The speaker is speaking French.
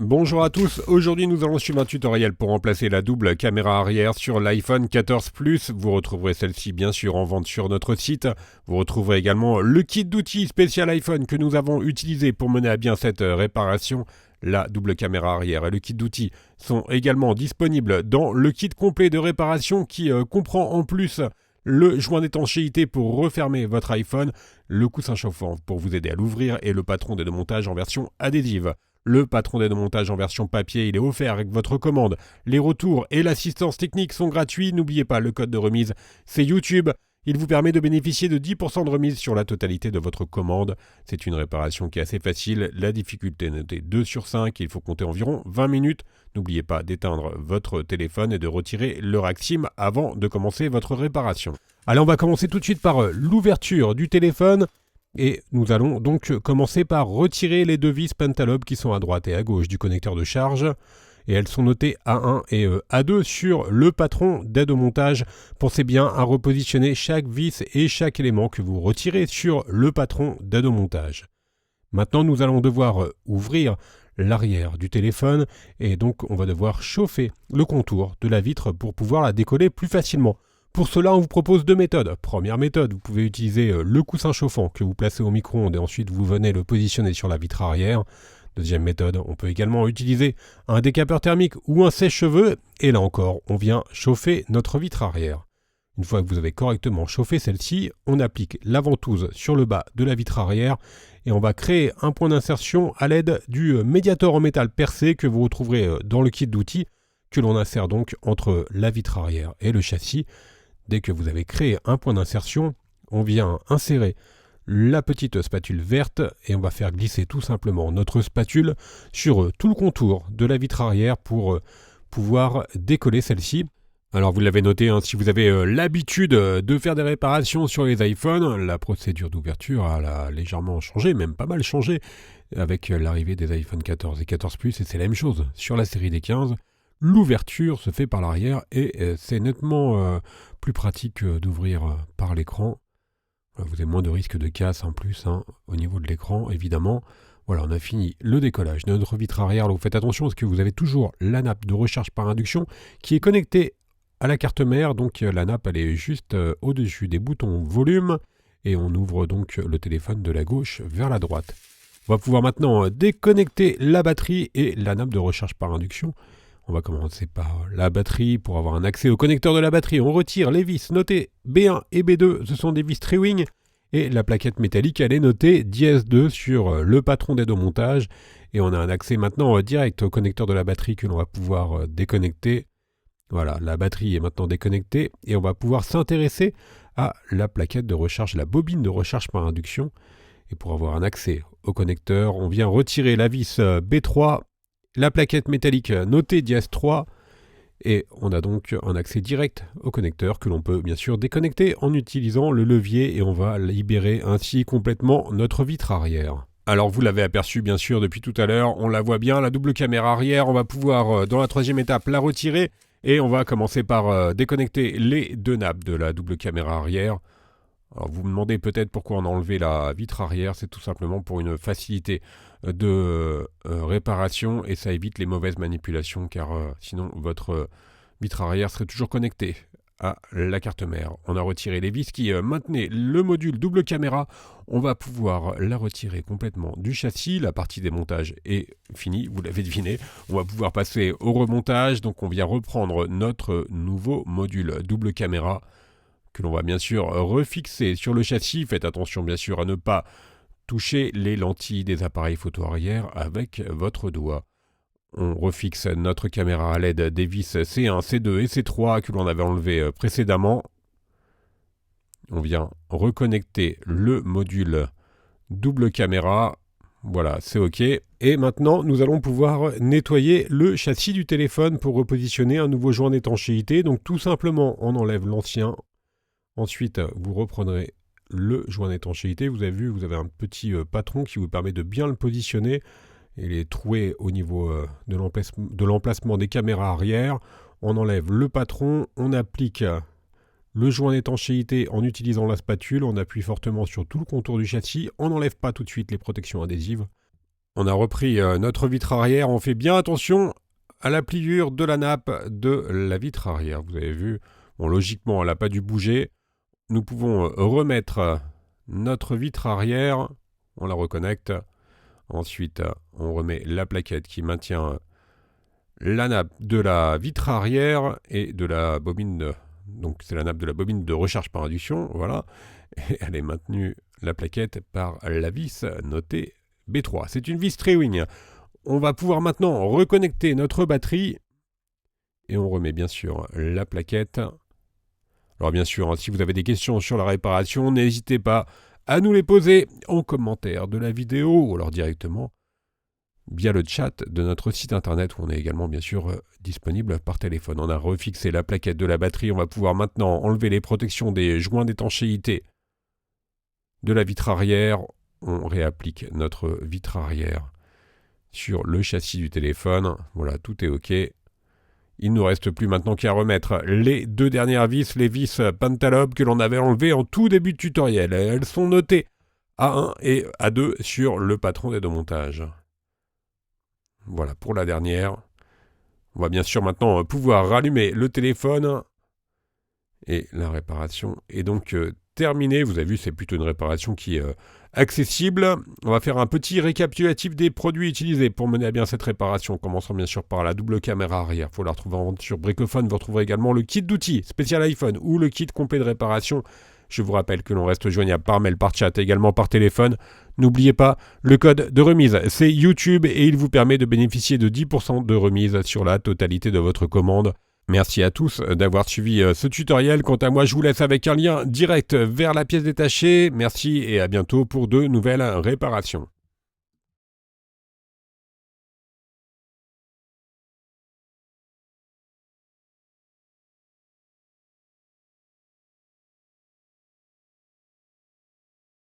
Bonjour à tous, aujourd'hui nous allons suivre un tutoriel pour remplacer la double caméra arrière sur l'iPhone 14 Plus. Vous retrouverez celle-ci bien sûr en vente sur notre site. Vous retrouverez également le kit d'outils spécial iPhone que nous avons utilisé pour mener à bien cette réparation. La double caméra arrière et le kit d'outils sont également disponibles dans le kit complet de réparation qui comprend en plus le joint d'étanchéité pour refermer votre iPhone, le coussin chauffant pour vous aider à l'ouvrir et le patron d'aide au montage en version adhésive. Le patron d'aide au montage en version papier, il est offert avec votre commande. Les retours et l'assistance technique sont gratuits. N'oubliez pas le code de remise, c'est YouTube. Il vous permet de bénéficier de 10% de remise sur la totalité de votre commande. C'est une réparation qui est assez facile. La difficulté est notée 2 sur 5. Il faut compter environ 20 minutes. N'oubliez pas d'éteindre votre téléphone et de retirer le rack SIM avant de commencer votre réparation. Allez, on va commencer tout de suite par l'ouverture du téléphone. Et nous allons donc commencer par retirer les deux vis Pentalobe qui sont à droite et à gauche du connecteur de charge. Et elles sont notées A1 et A2 sur le patron d'aide au montage. Pensez bien à repositionner chaque vis et chaque élément que vous retirez sur le patron d'aide au montage. Maintenant, nous allons devoir ouvrir l'arrière du téléphone et donc on va devoir chauffer le contour de la vitre pour pouvoir la décoller plus facilement. Pour cela, on vous propose deux méthodes. Première méthode, vous pouvez utiliser le coussin chauffant que vous placez au micro-ondes et ensuite vous venez le positionner sur la vitre arrière. Deuxième méthode, on peut également utiliser un décapeur thermique ou un sèche-cheveux. Et là encore, on vient chauffer notre vitre arrière. Une fois que vous avez correctement chauffé celle-ci, on applique la ventouse sur le bas de la vitre arrière et on va créer un point d'insertion à l'aide du médiator en métal percé que vous retrouverez dans le kit d'outils que l'on insère donc entre la vitre arrière et le châssis. Dès que vous avez créé un point d'insertion, on vient insérer la petite spatule verte et on va faire glisser tout simplement notre spatule sur tout le contour de la vitre arrière pour pouvoir décoller celle-ci. Alors vous l'avez noté, si vous avez l'habitude de faire des réparations sur les iPhones, la procédure d'ouverture a légèrement changé, même pas mal changé, avec l'arrivée des iPhone 14 et 14 Plus, et c'est la même chose sur la série des 15. L'ouverture se fait par l'arrière et c'est nettement plus pratique d'ouvrir par l'écran. Vous avez moins de risque de casse en plus au niveau de l'écran, évidemment. Voilà, on a fini le décollage de notre vitre arrière. Alors vous faites attention parce que vous avez toujours la nappe de recharge par induction qui est connectée à la carte mère. Donc la nappe, elle est juste au-dessus des boutons volume et on ouvre donc le téléphone de la gauche vers la droite. On va pouvoir maintenant déconnecter la batterie et la nappe de recharge par induction. On va commencer par la batterie. Pour avoir un accès au connecteur de la batterie, on retire les vis notées B1 et B2. Ce sont des vis Triwing. Et la plaquette métallique, elle est notée dièse 2 sur le patron d'aide au montage. Et on a un accès maintenant direct au connecteur de la batterie que l'on va pouvoir déconnecter. Voilà, la batterie est maintenant déconnectée. Et on va pouvoir s'intéresser à la plaquette de recharge, la bobine de recharge par induction. Et pour avoir un accès au connecteur, on vient retirer la vis B3, la plaquette métallique notée dièse 3 et on a donc un accès direct au connecteur que l'on peut bien sûr déconnecter en utilisant le levier et on va libérer ainsi complètement notre vitre arrière. Alors vous l'avez aperçu bien sûr depuis tout à l'heure, on la voit bien, la double caméra arrière, on va pouvoir dans la troisième étape la retirer et on va commencer par déconnecter les deux nappes de la double caméra arrière. Alors vous me demandez peut-être pourquoi on a enlevé la vitre arrière, c'est tout simplement pour une facilité de réparation et ça évite les mauvaises manipulations car sinon votre vitre arrière serait toujours connectée à la carte mère. On a retiré les vis qui maintenaient le module double caméra, on va pouvoir la retirer complètement du châssis, la partie démontage est finie, vous l'avez deviné, on va pouvoir passer au remontage, donc on vient reprendre notre nouveau module double caméra que l'on va bien sûr refixer sur le châssis. Faites attention bien sûr à ne pas toucher les lentilles des appareils photo arrière avec votre doigt. On refixe notre caméra à l'aide des vis C1, C2 et C3 que l'on avait enlevé précédemment. On vient reconnecter le module double caméra. Voilà, c'est OK. Et maintenant, nous allons pouvoir nettoyer le châssis du téléphone pour repositionner un nouveau joint d'étanchéité. Donc tout simplement, on enlève l'ancien. Ensuite, vous reprendrez le joint d'étanchéité. Vous avez vu, vous avez un petit patron qui vous permet de bien le positionner. Il est troué au niveau de l'emplacement des caméras arrière. On enlève le patron, on applique le joint d'étanchéité en utilisant la spatule. On appuie fortement sur tout le contour du châssis. On n'enlève pas tout de suite les protections adhésives. On a repris notre vitre arrière, on fait bien attention à la pliure de la nappe de la vitre arrière. Vous avez vu, bon, logiquement, elle n'a pas dû bouger. Nous pouvons remettre notre vitre arrière, on la reconnecte. Ensuite, on remet la plaquette qui maintient la nappe de la vitre arrière et de la bobine, donc c'est la nappe de la bobine de recharge par induction, voilà. Et elle est maintenue, la plaquette, par la vis notée B3. C'est une vis Trewing. On va pouvoir maintenant reconnecter notre batterie et on remet bien sûr la plaquette. Alors bien sûr, si vous avez des questions sur la réparation, n'hésitez pas à nous les poser en commentaire de la vidéo ou alors directement via le chat de notre site internet où on est également bien sûr disponible par téléphone. On a refixé la plaquette de la batterie, on va pouvoir maintenant enlever les protections des joints d'étanchéité de la vitre arrière. On réapplique notre vitre arrière sur le châssis du téléphone. Voilà, tout est OK. Il ne nous reste plus maintenant qu'à remettre les 2 dernières vis, les vis Pentalobe que l'on avait enlevées en tout début de tutoriel. Elles sont notées A1 et A2 sur le patron d'aide au montage. Voilà pour la dernière. On va bien sûr maintenant pouvoir rallumer le téléphone. Et la réparation est donc terminée. Vous avez vu, c'est plutôt une réparation qui est accessible. On va faire un petit récapitulatif des produits utilisés pour mener à bien cette réparation, commençant bien sûr par la double caméra arrière. Il faut la retrouver en vente sur Bricophone. Vous retrouverez également le kit d'outils spécial iPhone ou le kit complet de réparation. Je vous rappelle que l'on reste joignable par mail, par chat, également par téléphone. N'oubliez pas, le code de remise, c'est YouTube et il vous permet de bénéficier de 10% de remise sur la totalité de votre commande. Merci à tous d'avoir suivi ce tutoriel. Quant à moi, je vous laisse avec un lien direct vers la pièce détachée. Merci et à bientôt pour de nouvelles réparations.